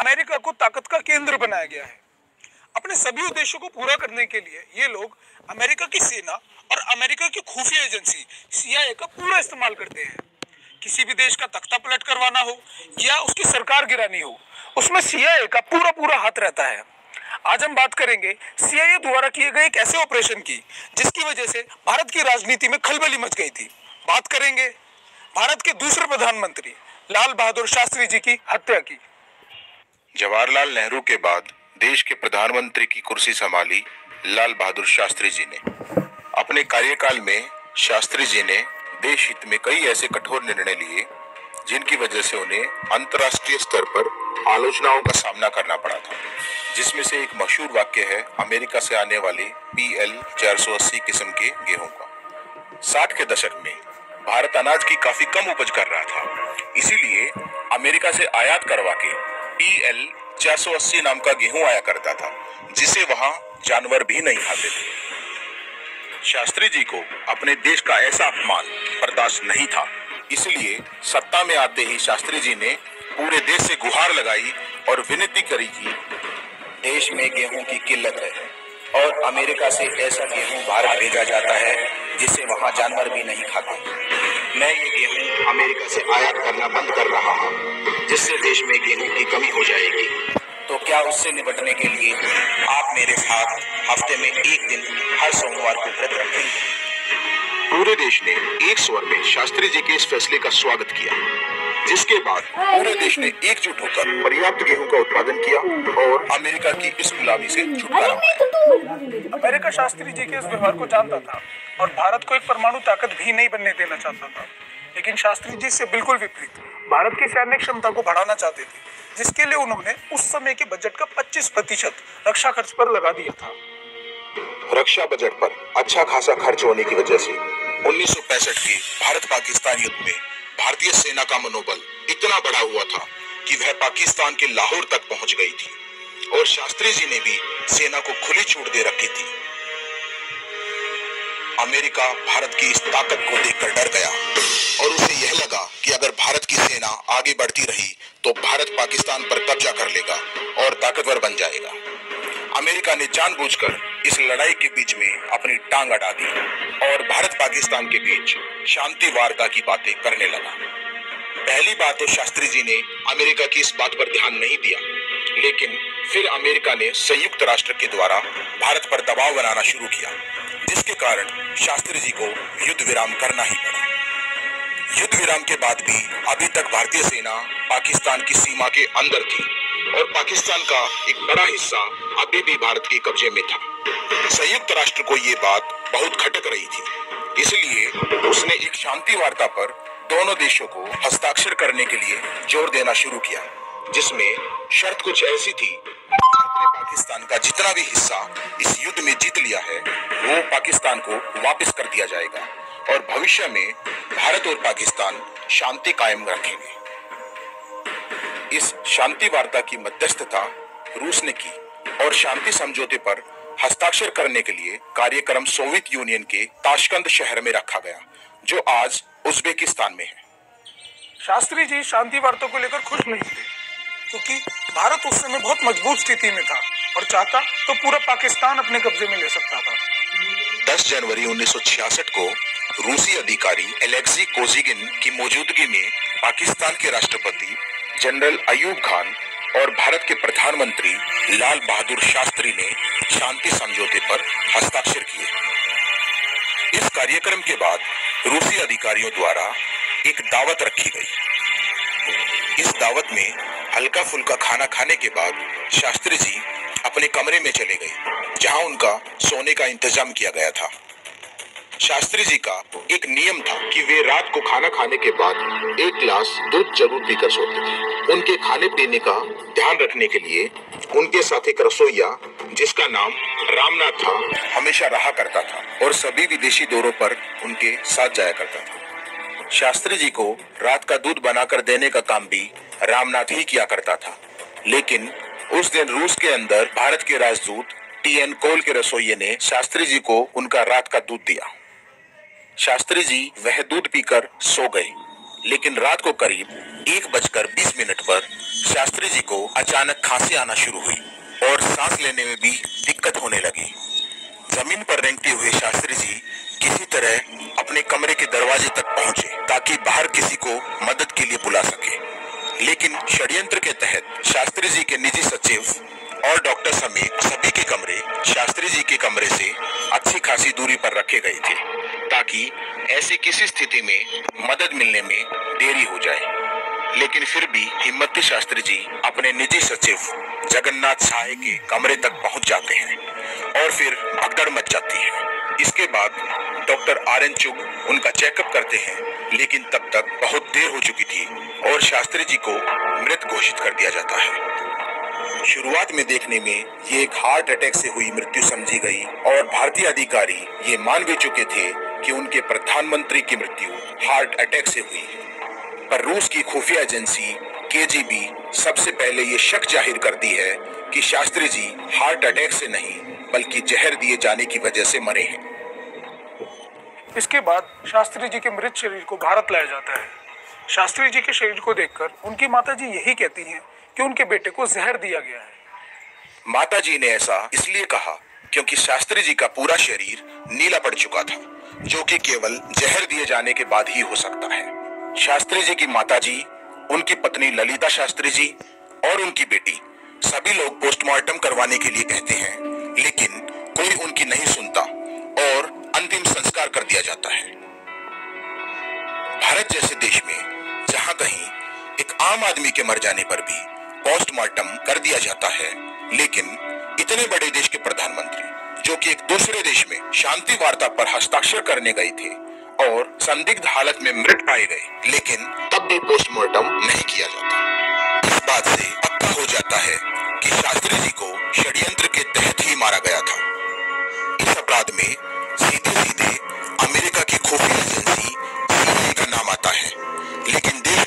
America को ताकत का केंद्र बनाया गया है। अपने सभी उद्देश्यों को पूरा करने के लिए ये लोग अमेरिका की सेना और अमेरिका की खुफिया एजेंसी CIA का पूरा इस्तेमाल करते हैं। किसी भी देश का तख्ता पलट करवाना हो या उसकी सरकार गिरानी हो, उसमें CIA का पूरा पूरा हाथ रहता है। आज हम बात करेंगे CIA द्वारा किए गए एक ऐसे ऑपरेशन की जिसकी वजह से भारत की राजनीति में खलबली मच गई थी। बात करेंगे भारत के दूसरे प्रधानमंत्री लाल बहादुर शास्त्री जी की हत्या की। जवाहरलाल नेहरू के बाद देश के प्रधानमंत्री की कुर्सी संभाली लाल बहादुर शास्त्री जी ने। अपने कार्यकाल में शास्त्री जी ने देश हित में कई ऐसे कठोर निर्णय लिए जिनकी वजह से उन्हें अंतर्राष्ट्रीय स्तर पर आलोचनाओं का सामना करना पड़ा था, जिसमें से एक मशहूर वाक्य है अमेरिका से आने वाले PL 480 किस्म के गेहूं का। 60 के दशक में भारत अनाज की काफी कम उपज कर रहा था, इसीलिए अमेरिका से आयात करवा के PL 480 नाम का गेहूं आया करता था, जिसे वहां जानवर भी नहीं खाते थे। शास्त्री जी को अपने देश का ऐसा अपमान बर्दाश्त नहीं था, इसलिए सत्ता में आते ही शास्त्री जी ने पूरे देश से गुहार लगाई और विनती करी कि देश में गेहूं की किल्लत है और अमेरिका से ऐसा गेहूं भारत भेजा जाता है जिसे वहां जानवर भी नहीं खाते। मैं ये गेहूं अमेरिका से आयात करना बंद कर रहा हूं, जिससे देश में गेहूं की कमी हो जाएगी। तो क्या उससे निपटने के लिए आप मेरे साथ हफ्ते में एक दिन हर सोमवार को व्रत रखेंगे? पूरे देश ने एक स्वर में शास्त्री जी के इस फैसले का स्वागत किया, जिसके बाद पूरे देश ने एकजुट होकर पर्याप्त गेहूं का उत्पादन किया और अमेरिका की इस गुलामी से छुटकारा पाया। अमेरिका शास्त्री जी के इस व्यवहार को जानता था और भारत को एक परमाणु ताकत भी नहीं बनने देना चाहता था, लेकिन शास्त्री जी से बिल्कुल विपरीत भारत की सैन्य क्षमता को बढ़ाना चाहते थे, जिसके लिए उन्होंने उस समय के बजट का 25% रक्षा खर्च पर लगा दिया था। रक्षा बजट पर अच्छा खासा खर्च होने की वजह से 1965 के भारत पाकिस्तान युद्ध में भारतीय सेना का मनोबल इतना बढ़ा हुआ था कि वह पाकिस्तान के लाहौर तक पहुंच गई थी और शास्त्री जी ने भी सेना को खुली छूट दे रखी थी। अमेरिका भारत की इस ताकत को देखकर डर गया और उसे यह लगा कि अगर भारत की सेना आगे बढ़ती रही तो भारत पाकिस्तान पर कब्जा कर लेगा और ताकतवर बन जाएगा। अमेरिका ने जानबूझकर इस लड़ाई के बीच में अपनी टांग अड़ा दी और भारत पाकिस्तान के बीच शांति वार्ता की बातें करने लगा। पहली बात तो शास्त्री जी ने अमेरिका की इस बात पर ध्यान नहीं दिया, लेकिन फिर अमेरिका ने संयुक्त राष्ट्र के द्वारा भारत पर दबाव बनाना शुरू किया, जिसके कारण शास्त्री जी को युद्ध विराम करना ही पड़ा। युद्ध विराम के बाद भी अभी तक भारतीय सेना पाकिस्तान की सीमा के अंदर थी और पाकिस्तान का एक बड़ा हिस्सा अभी भी भारत के कब्जे में था। संयुक्त राष्ट्र को ये बात बहुत खटक रही थी, इसलिए उसने एक शांति वार्ता पर दोनों देशों को हस्ताक्षर करने के लिए जोर देना शुरू किया, जिसमें शर्त कुछ ऐसी थी कि पाकिस्तान का जितना भी हिस्सा इस युद्ध में जीत लिया है वो पाकिस्तान को वापस कर दिया जाएगा और भविष्य में भारत और पाकिस्तान शांति कायम रखेंगे। इस शांति वार्ता की मध्यस्थता रूस ने की और शांति समझौते पर हस्ताक्षर करने के लिए कार्यक्रम सोवियत यूनियन के ताशकंद शहर में रखा गया, जो आज उज्बेकिस्तान में है। शास्त्री जी शांति वार्ता को लेकर खुश नहीं थे, क्योंकि भारत उस समय बहुत मजबूत स्थिति में था और चाहता तो पूरा पाकिस्तान अपने कब्जे में ले सकता था। 10 जनवरी 1966 को रूसी अधिकारी एलेक्सी कोजिगिन की मौजूदगी में पाकिस्तान के राष्ट्रपति जनरल अयूब खान और भारत के प्रधानमंत्री लाल बहादुर शास्त्री ने शांति समझौते पर हस्ताक्षर किए। इस कार्यक्रम के बाद रूसी अधिकारियों द्वारा एक दावत रखी गई। इस दावत में हल्का फुल्का खाना खाने के बाद शास्त्री जी अपने कमरे में चले गए, जहां उनका सोने का इंतजाम किया गया था। शास्त्री जी का एक नियम था कि वे रात को खाना खाने के बाद एक गिलास दूध जरूर पीकर सोते थे। उनके खाने पीने का ध्यान रखने के लिए उनके साथ एक रसोइया, जिसका नाम रामनाथ था, हमेशा रहा करता था और सभी विदेशी दौरों पर उनके साथ जाया करता था। शास्त्री जी को रात का दूध बनाकर देने का काम भी रामनाथ ही किया करता था, लेकिन उस दिन रूस के अंदर भारत के राजदूत TN कोल के रसोइये ने शास्त्री जी को उनका रात का दूध दिया। शास्त्री जी वह दूध पीकर सो गए, लेकिन रात को करीब 1:20 पर शास्त्री जी को अचानक खांसी आना शुरू हुई और सांस लेने में भी दिक्कत होने लगी। जमीन पर रेंगते हुए शास्त्री जी किसी तरह अपने कमरे के दरवाजे तक पहुंचे ताकि बाहर किसी को मदद के लिए बुला सके, लेकिन षड्यंत्र के तहत शास्त्री जी के निजी सचिव और डॉक्टर समेत सभी के कमरे शास्त्री जी के कमरे से अच्छी खासी दूरी पर रखे गए थे ताकि ऐसी किसी स्थिति में मदद मिलने में देरी हो जाए। लेकिन फिर भी हिम्मती शास्त्री जी अपने निजी सचिव जगन्नाथ साहे के कमरे तक पहुंच जाते हैं और फिर भगदड़ मच जाती है। इसके बाद डॉक्टर आर.एन. चुग उनका चेकअप करते हैं, लेकिन तब तक बहुत देर हो चुकी थी और शास्त्री जी को मृत घोषित कर दिया जाता है। शुरुआत में देखने में ये एक हार्ट अटैक से हुई मृत्यु समझी गई और भारतीय अधिकारी ये मान भी चुके थे कि उनके प्रधानमंत्री की मृत्यु हार्ट अटैक से हुई है। पर रूस की खुफिया एजेंसी KGB सबसे पहले ये शक जाहिर करती है कि शास्त्री जी हार्ट अटैक से नहीं बल्कि जहर दिए जाने की वजह से मरे हैं। इसके बाद शास्त्री जी के मृत शरीर को भारत लाया जाता है। शास्त्री जी के शरीर को देखकर उनकी माताजी यही कहती हैं कि उनके बेटे को जहर दिया गया है। माताजी ने ऐसा इसलिए कहा क्योंकि शास्त्री जी का पूरा शरीर नीला पड़ चुका था, जो कि केवल जहर दिए जाने के बाद ही हो सकता है। शास्त्री जी की माताजी, उनकी पत्नी ललिता शास्त्री जी और उनकी बेटी सभी लोग पोस्टमार्टम करवाने के लिए कहते हैं, लेकिन कोई उनकी नहीं सुनता और अंतिम संस्कार कर दिया जाता है। भारत जैसे देश में जहां कहीं एक आम आदमी के मर जाने पर भी पोस्टमार्टम कर दिया जाता है, लेकिन इतने बड़े देश के प्रधानमंत्री जो कि एक दूसरे देश में शांति वार्ता पर हस्ताक्षर करने गए थे और संदिग्ध हालत में मृत पाए गए, लेकिन तब भी पोस्टमार्टम नहीं किया जाता। इस बात से पक्का हो जाता है कि शास्त्री जी को षड्यंत्र के तहत ही मारा गया था। इस अपराध में सीधे सीधे अमेरिका की खुफिया